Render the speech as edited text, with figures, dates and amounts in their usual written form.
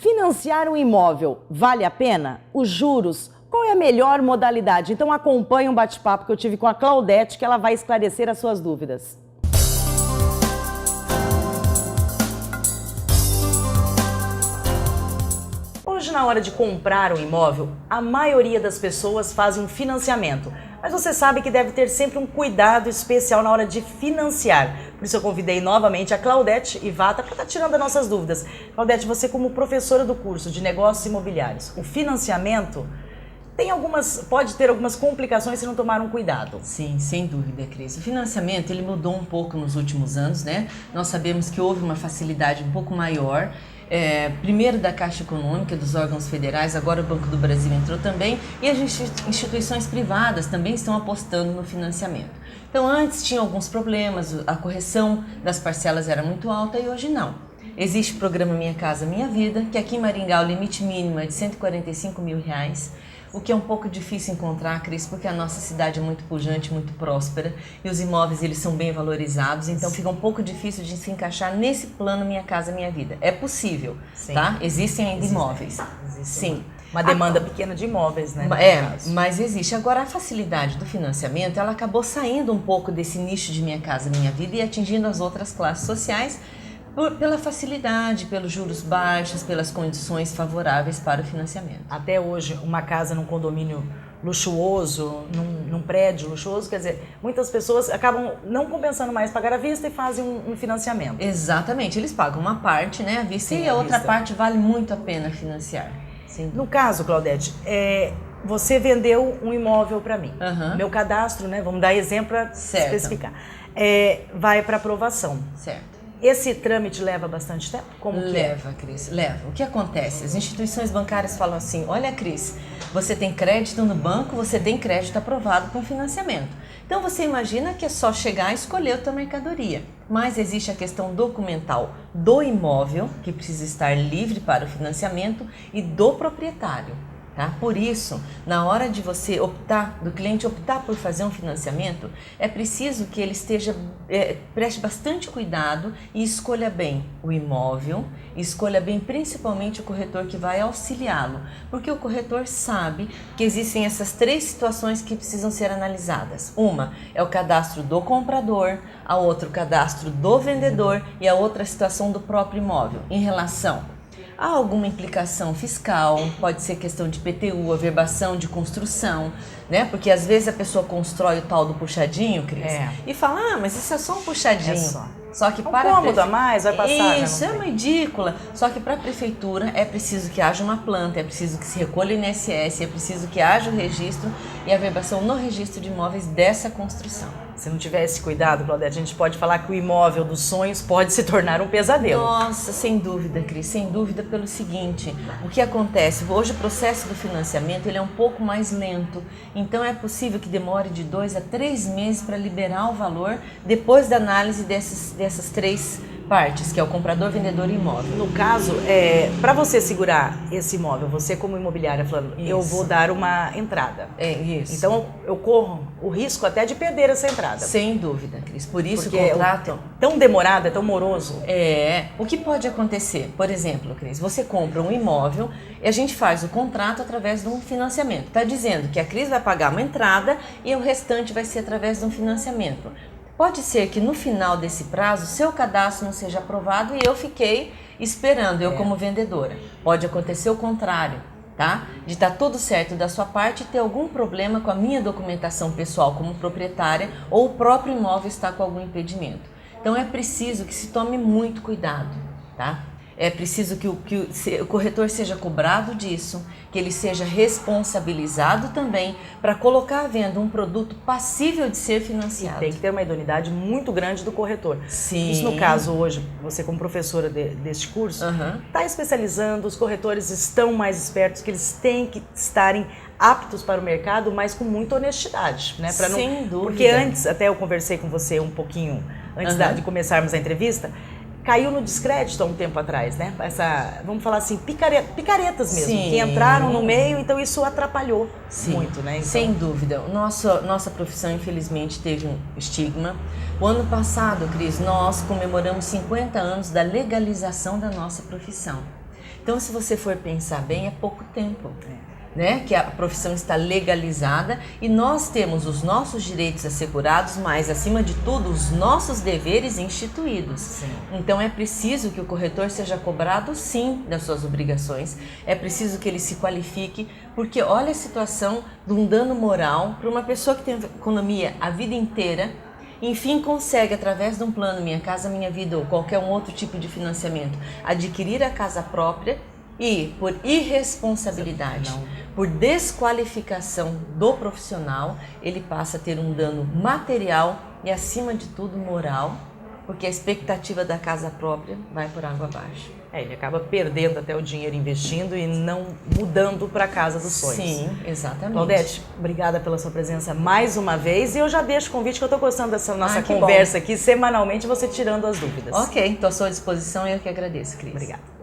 Financiar um imóvel vale a pena? Os juros? Qual é a melhor modalidade? Então acompanhe um bate-papo que eu tive com a Claudete, que ela vai esclarecer as suas dúvidas. Hoje, na hora de comprar um imóvel, a maioria das pessoas fazem um financiamento. Mas você sabe que deve ter sempre um cuidado especial na hora de financiar. Por isso eu convidei novamente a Claudete Ivata para estar tirando as nossas dúvidas. Claudete, você como professora do curso de Negócios Imobiliários, o financiamento pode ter algumas complicações se não tomar um cuidado. Sim, sem dúvida, Cris. O financiamento ele mudou um pouco nos últimos anos, né? Nós sabemos que houve uma facilidade um pouco maior. Primeiro da Caixa Econômica, dos órgãos federais, agora o Banco do Brasil entrou também, e as instituições privadas também estão apostando no financiamento. Então antes tinha alguns problemas, a correção das parcelas era muito alta e hoje não. Existe o programa Minha Casa Minha Vida, que aqui em Maringá o limite mínimo é de R$145 mil, o que é um pouco difícil encontrar, Cris, porque a nossa cidade é muito pujante, muito próspera e os imóveis eles são bem valorizados, então fica um pouco difícil de se encaixar nesse plano Minha Casa Minha Vida. É possível, sim, tá? Existem ainda imóveis. Sim. Uma demanda pequena de imóveis, né? Mas existe. Agora, a facilidade do financiamento, ela acabou saindo um pouco desse nicho de Minha Casa Minha Vida e atingindo as outras classes sociais, pela facilidade, pelos juros baixos, pelas condições favoráveis para o financiamento. Até hoje, uma casa num condomínio luxuoso, num prédio luxuoso, quer dizer, muitas pessoas acabam não compensando mais pagar à vista e fazem um financiamento. Exatamente, eles pagam uma parte, né, à vista, sim, e a outra parte vale muito a pena financiar. Sim. No caso, Claudete, você vendeu um imóvel para mim. Meu cadastro, né, vamos dar exemplo para especificar, vai para aprovação. Certo. Esse trâmite leva bastante tempo? Como que leva, Cris, leva. O que acontece? As instituições bancárias falam assim, olha, Cris, você tem crédito no banco, você tem crédito aprovado com financiamento. Então você imagina que é só chegar e escolher a tua mercadoria. Mas existe a questão documental do imóvel, que precisa estar livre para o financiamento, e do proprietário. Tá? Por isso, na hora de você do cliente optar por fazer um financiamento, é preciso que ele preste bastante cuidado e escolha bem o imóvel, e escolha bem principalmente o corretor que vai auxiliá-lo, porque o corretor sabe que existem essas três situações que precisam ser analisadas. Uma é o cadastro do comprador, a outra o cadastro do vendedor e a outra a situação do próprio imóvel em relação há alguma implicação fiscal, pode ser questão de IPTU, averbação de construção, né? Porque às vezes a pessoa constrói o tal do puxadinho, Cris, e fala, mas isso é só um puxadinho. Só que para cômodo a mais vai passar. Isso, é uma ridícula. Só que para a prefeitura é preciso que haja uma planta, é preciso que se recolha o INSS, é preciso que haja o registro e a averbação no registro de imóveis dessa construção. Se não tiver esse cuidado, Claudete, a gente pode falar que o imóvel dos sonhos pode se tornar um pesadelo. Nossa, sem dúvida, Cris, sem dúvida pelo seguinte, o que acontece? Hoje o processo do financiamento ele é um pouco mais lento, então é possível que demore de 2 a 3 meses para liberar o valor depois da análise dessas três partes, que é o comprador, vendedor e imóvel. No caso, para você segurar esse imóvel, você como imobiliária falando, eu vou dar uma entrada. Isso. Então eu corro o risco até de perder essa entrada. Sem dúvida, Cris. Por isso porque o contrato... é tão demorado, é tão moroso. O que pode acontecer? Por exemplo, Cris, você compra um imóvel e a gente faz o contrato através de um financiamento. Está dizendo que a Cris vai pagar uma entrada e o restante vai ser através de um financiamento. Pode ser que no final desse prazo, seu cadastro não seja aprovado e eu fiquei esperando, eu como vendedora. Pode acontecer o contrário, tá? De estar tudo certo da sua parte e ter algum problema com a minha documentação pessoal como proprietária ou o próprio imóvel está com algum impedimento. Então é preciso que se tome muito cuidado, tá? É preciso que o corretor seja cobrado disso, que ele seja responsabilizado também para colocar à venda um produto passível de ser financiado. E tem que ter uma idoneidade muito grande do corretor. Sim. Isso no caso hoje, você como professora deste curso, está especializando, os corretores estão mais espertos, que eles têm que estarem aptos para o mercado, mas com muita honestidade, né? Sem dúvida. Porque antes, até eu conversei com você um pouquinho, antes de começarmos a entrevista, caiu no descrédito há um tempo atrás, né? Vamos falar assim, picaretas mesmo, que entraram no meio, então isso atrapalhou muito, né? Então... Sem dúvida. Nossa profissão, infelizmente, teve um estigma. O ano passado, Cris, nós comemoramos 50 anos da legalização da nossa profissão. Então, se você for pensar bem, é pouco tempo. Né, que a profissão está legalizada e nós temos os nossos direitos assegurados, mas acima de tudo os nossos deveres instituídos. Sim. Então é preciso que o corretor seja cobrado sim das suas obrigações, é preciso que ele se qualifique, porque olha a situação de um dano moral para uma pessoa que tem economia a vida inteira, enfim consegue através de um plano Minha Casa Minha Vida ou qualquer um outro tipo de financiamento adquirir a casa própria e por irresponsabilidade, por desqualificação do profissional, ele passa a ter um dano material e, acima de tudo, moral, porque a expectativa da casa própria vai por água abaixo. Ele acaba perdendo até o dinheiro investindo e não mudando para a casa dos sonhos. Sim, exatamente. Claudete, obrigada pela sua presença mais uma vez e eu já deixo o convite que eu estou gostando dessa nossa que conversa aqui, semanalmente você tirando as dúvidas. Ok, estou à sua disposição e eu que agradeço, Cris. Obrigada.